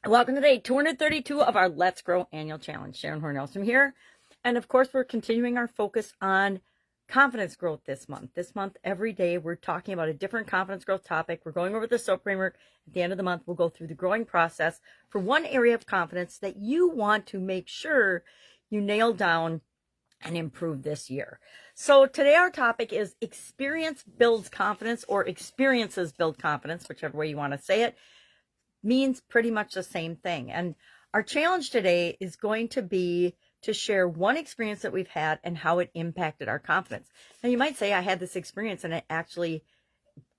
Welcome to day 232 of our Let's Grow annual challenge. Sharon Horne-Ellstrom here. And of course, we're continuing our focus on confidence growth this month. This month, every day, we're talking about a different confidence growth topic. We're going over the SOAP framework. At the end of the month, we'll go through the growing process for one area of confidence that you want to make sure you nail down and improve this year. So today our topic is experience builds confidence, or experiences build confidence, whichever way you want to say it. Means pretty much the same thing. And our challenge today is going to be to share one experience that we've had and how it impacted our confidence. Now, you might say, I had this experience and it actually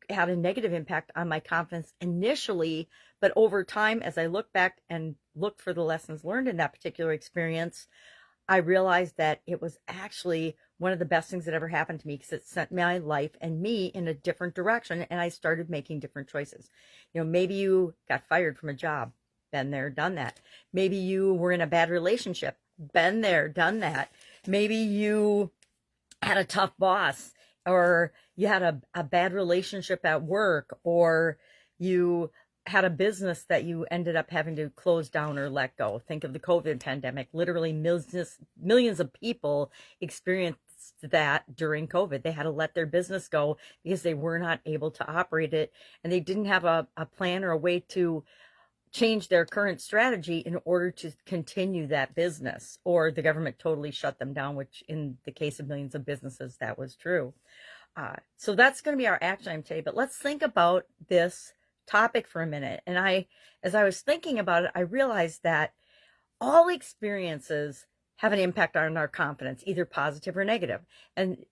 had a negative impact on my confidence initially, but over time, as I look back and look for the lessons learned in that particular experience, I realized that it was actually one of the best things that ever happened to me, because it sent my life and me in a different direction, and I started making different choices. Maybe you got fired from a job. Been there, done that. Maybe you were in a bad relationship. Been there, done that. Maybe you had a tough boss, or you had a bad relationship at work, or you had a business that you ended up having to close down or let go. Think of the COVID pandemic. Literally millions of people experienced that during COVID. They had to let their business go because they were not able to operate it, and they didn't have a plan or a way to change their current strategy in order to continue that business, or the government totally shut them down, which in the case of millions of businesses, that was true. So that's going to be our action item today. But let's think about this topic for a minute. And as I was thinking about it, I realized that all experiences have an impact on our confidence, either positive or negative. And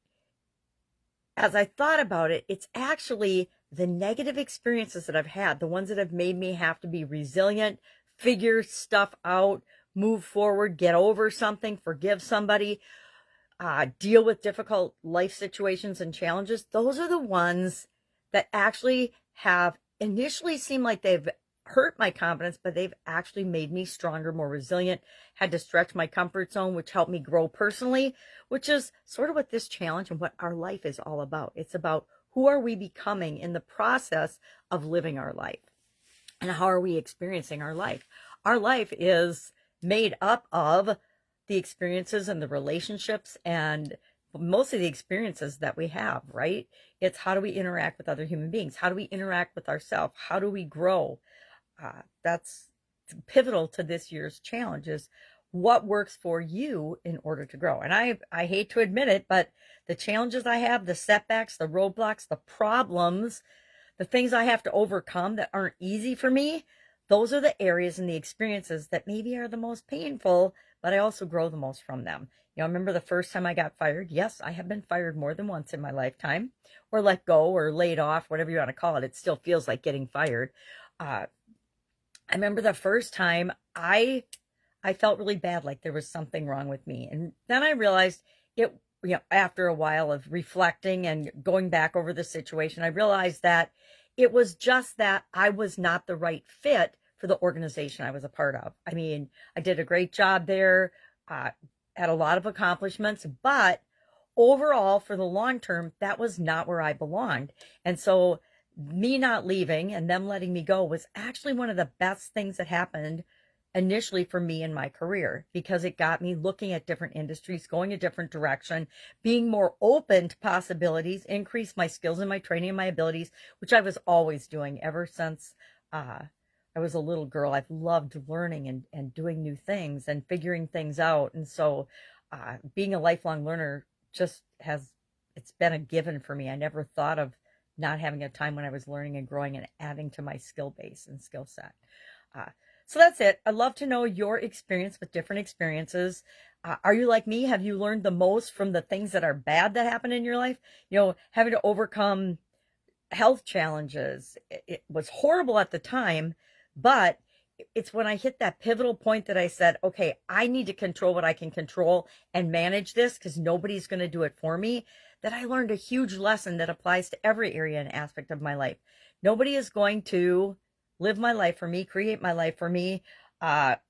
as I thought about it, it's actually the negative experiences that I've had, the ones that have made me have to be resilient, figure stuff out, move forward, get over something, forgive somebody, deal with difficult life situations and challenges. Those are the ones that actually have initially seemed like they've hurt my confidence, but they've actually made me stronger, more resilient, had to stretch my comfort zone, which helped me grow personally, which is sort of what this challenge and what our life is all about. It's about who are we becoming in the process of living our life, and how are we experiencing our life. Our life is made up of the experiences and the relationships, and mostly the experiences that we have, right? It's how do we interact with other human beings? How do we interact with ourselves? How do we grow? That's pivotal to this year's challenge, is what works for you in order to grow. And I hate to admit it, but the challenges I have, the setbacks, the roadblocks, the problems, the things I have to overcome that aren't easy for me, those are the areas and the experiences that maybe are the most painful, but I also grow the most from them. I remember the first time I got fired. Yes, I have been fired more than once in my lifetime, or let go, or laid off, whatever you want to call it. It still feels like getting fired. I remember the first time I felt really bad, like there was something wrong with me. And then I realized after a while of reflecting and going back over the situation, I realized that it was just that I was not the right fit for the organization I was a part of. I mean, I did a great job there, had a lot of accomplishments, but overall, for the long term, that was not where I belonged. And so me not leaving and them letting me go was actually one of the best things that happened initially for me in my career, because it got me looking at different industries, going a different direction, being more open to possibilities, increase my skills and my training and my abilities, which I was always doing ever since I was a little girl. I've loved learning and doing new things and figuring things out. And so being a lifelong learner it's been a given for me. I never thought of not having a time when I was learning and growing and adding to my skill base and skill set. So that's it. I'd love to know your experience with different experiences. Are you like me? Have you learned the most from the things that are bad that happen in your life? Having to overcome health challenges. It was horrible at the time, but it's when I hit that pivotal point that I said, okay, I need to control what I can control and manage this, because nobody's going to do it for me, that I learned a huge lesson that applies to every area and aspect of my life. Nobody is going to live my life for me, create my life for me,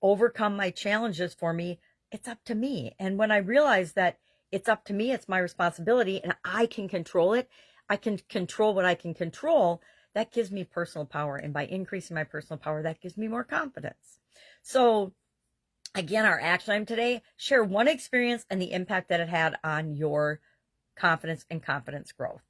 overcome my challenges for me. It's up to me. And when I realized that it's up to me, it's my responsibility, and I can control it, I can control what I can control, that gives me personal power. And by increasing my personal power, that gives me more confidence. So again, our action item today, share one experience and the impact that it had on your confidence and confidence growth.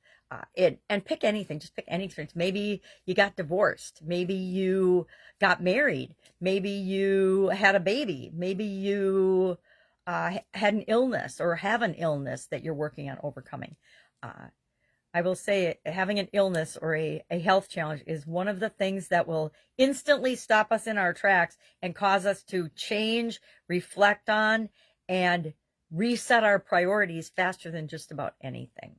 And pick anything, just pick any experience. Maybe you got divorced. Maybe you got married. Maybe you had a baby. Maybe you had an illness or have an illness that you're working on overcoming. I will say having an illness or a health challenge is one of the things that will instantly stop us in our tracks and cause us to change, reflect on, and reset our priorities faster than just about anything.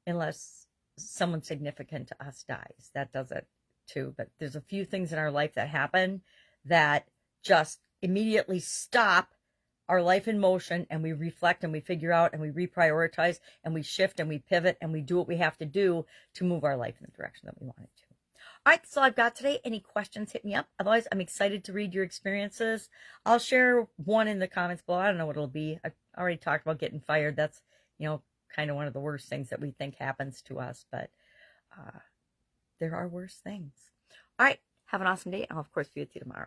Unless someone significant to us dies. That does it too. But there's a few things in our life that happen that just immediately stop our life in motion, and we reflect and we figure out and we reprioritize and we shift and we pivot and we do what we have to do to move our life in the direction that we want it to. All right, so I've got today. Any questions, hit me up. Otherwise, I'm excited to read your experiences. I'll share one in the comments below. I don't know what it'll be. I already talked about getting fired. That's, kind of one of the worst things that we think happens to us, but there are worse things. All right, have an awesome day. I'll, of course, be with you tomorrow.